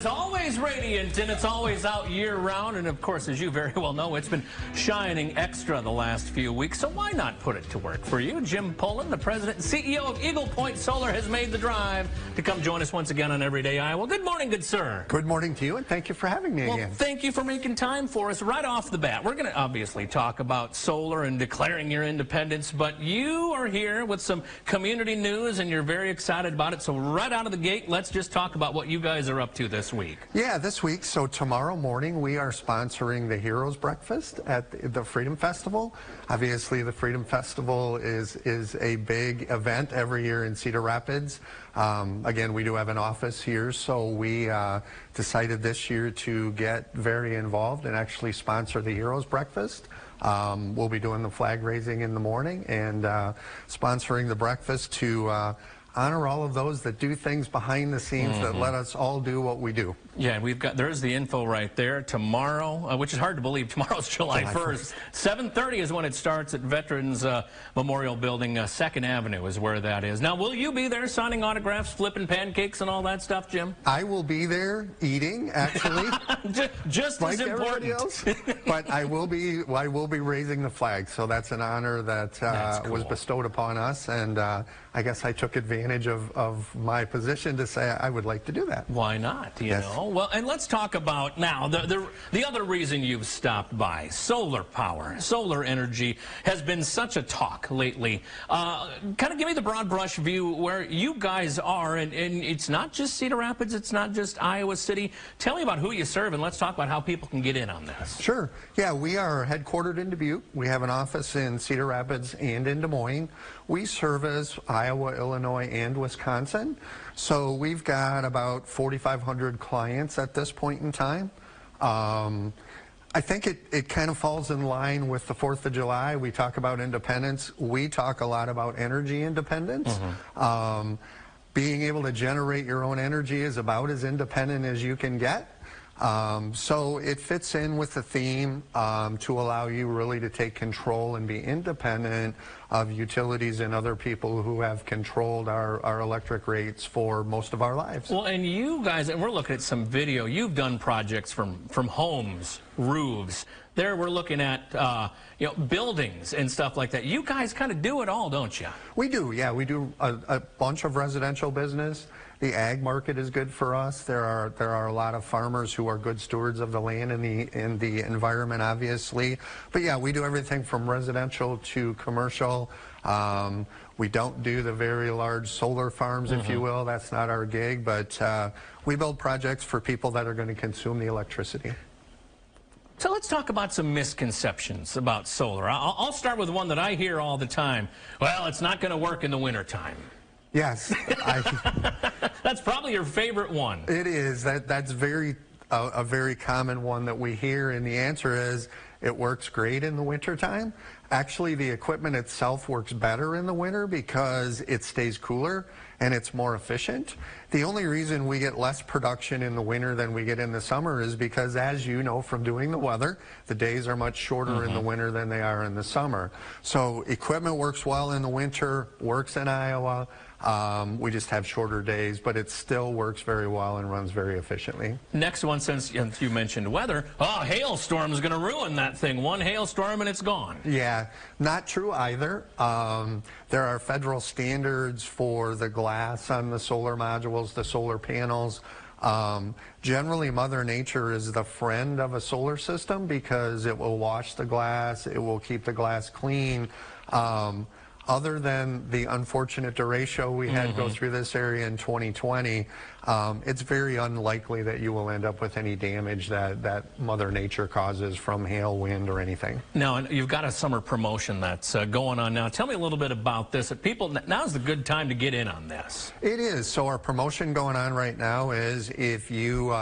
It's always radiant and it's always out year-round, and of course, as you very well know, it's been shining extra the last few weeks, so why not put it to work for you? Jim Poland, the president and CEO of Eagle Point Solar, has made the drive to come join us once again on Everyday Iowa. Good morning, good sir. Good morning to you, and thank you for having me again. Thank you for making time for us right off the bat. We're going to obviously talk about solar and declaring your independence, but you are here with some community news, and you're very excited about it, so right out of the gate, let's just talk about what you guys are up to this week. Yeah, this week. So tomorrow morning we are sponsoring the Heroes Breakfast at the Freedom Festival. Obviously, the Freedom Festival is a big event every year in Cedar Rapids. Again, we do have an office here, so we decided this year to get very involved and actually sponsor the Heroes Breakfast. We'll be doing the flag raising in the morning and sponsoring the breakfast to honor all of those that do things behind the scenes that let us all do what we do. Yeah, there's the info right there. Tomorrow, which is hard to believe, tomorrow's July 1st. 7:30 is when it starts at Veterans Memorial Building. 2nd Avenue is where that is. Now, will you be there signing autographs, flipping pancakes, and all that stuff, Jim? I will be there eating, actually. just like as important. Everybody else. But I will be raising the flag, so that's an honor that cool. was bestowed upon us, and I guess I took advantage of my position to say I would like to do that. Why not, you know? Well, and let's talk about now the other reason you've stopped by. Solar power, solar energy has been such a talk lately. Kind of give me the broad brush view where you guys are, and it's not just Cedar Rapids, it's not just Iowa City. Tell me about who you serve, and let's talk about how people can get in on this. Sure. Yeah, we are headquartered in Dubuque. We have an office in Cedar Rapids and in Des Moines. We service Iowa, Illinois, and Wisconsin. So we've got about 4,500 clients at this point in time. I think it kind of falls in line with the 4th of July. We talk about independence. We talk a lot about energy independence. Being able to generate your own energy is about as independent as you can get. So it fits in with the theme to allow you really to take control and be independent of utilities and other people who have controlled our electric rates for most of our lives. Well, and you guys, and we're looking at some video, you've done projects from homes, roofs. There we're looking at buildings and stuff like that. You guys kind of do it all, don't you? We do, yeah. We do a bunch of residential business. The ag market is good for us. There are a lot of farmers who are good stewards of the land and the environment, obviously. But yeah, we do everything from residential to commercial. We don't do the very large solar farms, if you will. That's not our gig. But we build projects for people that are going to consume the electricity. So let's talk about some misconceptions about solar. I'll start with one that I hear all the time. Well, it's not going to work in the wintertime. Yes. That's probably your favorite one. It is. That's a very common one that we hear, and the answer is it works great in the wintertime. Actually, the equipment itself works better in the winter because it stays cooler and it's more efficient. The only reason we get less production in the winter than we get in the summer is because, as you know from doing the weather, the days are much shorter in the winter than they are in the summer. So equipment works well in the winter, works in Iowa. We just have shorter days, but it still works very well and runs very efficiently. Next one, since you mentioned weather, hailstorm is going to ruin that thing. One hailstorm and it's gone. Yeah, not true either. There are federal standards for the glass on the solar modules, the solar panels. Generally, Mother Nature is the friend of a solar system because it will wash the glass, it will keep the glass clean. Other than the unfortunate derecho we had go through this area in 2020, it's very unlikely that you will end up with any damage that Mother Nature causes from hail, wind, or anything. Now, you've got a summer promotion that's going on now. Tell me a little bit about this. Now's the good time to get in on this. It is. So our promotion going on right now is if you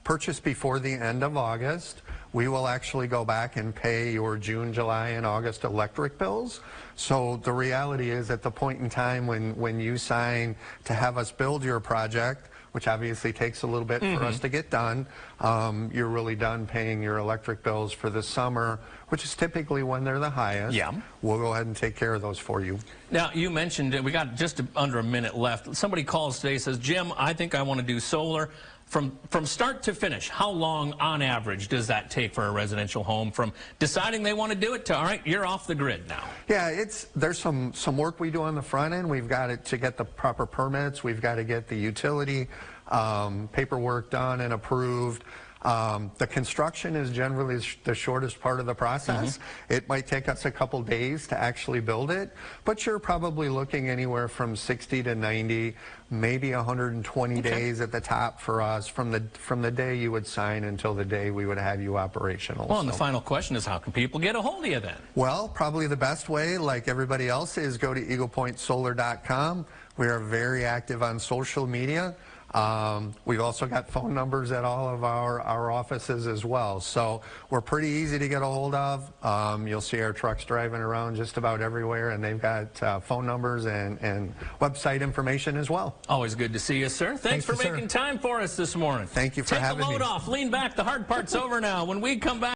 purchase before the end of August, we will actually go back and pay your June, July, and August electric bills. So the reality is at the point in time when you sign to have us build your project, which obviously takes a little bit for us to get done, you're really done paying your electric bills for the summer, which is typically when they're the highest. Yeah. We'll go ahead and take care of those for you. Now, you mentioned, we got just under a minute left. Somebody calls today, says, Jim, I think I want to do solar. from start to finish, how long on average does that take for a residential home from deciding they want to do it to, all right, you're off the grid now? Yeah, there's some work we do on the front end. We've got to get the proper permits. We've got to get the utility paperwork done and approved. The construction is generally the shortest part of the process. It might take us a couple days to actually build it, but you're probably looking anywhere from 60 to 90, maybe 120 days at the top for us from the day you would sign until the day we would have you operational. Well, and the final question is, how can people get a hold of you then? Well, probably the best way, like everybody else, is go to eaglepointsolar.com. We are very active on social media. We've also got phone numbers at all of our offices as well. So we're pretty easy to get a hold of. You'll see our trucks driving around just about everywhere, and they've got phone numbers and website information as well. Always good to see you, sir. Thanks for making time for us this morning. Thank you for having me. Take the load off. Lean back. The hard part's over now. When we come back.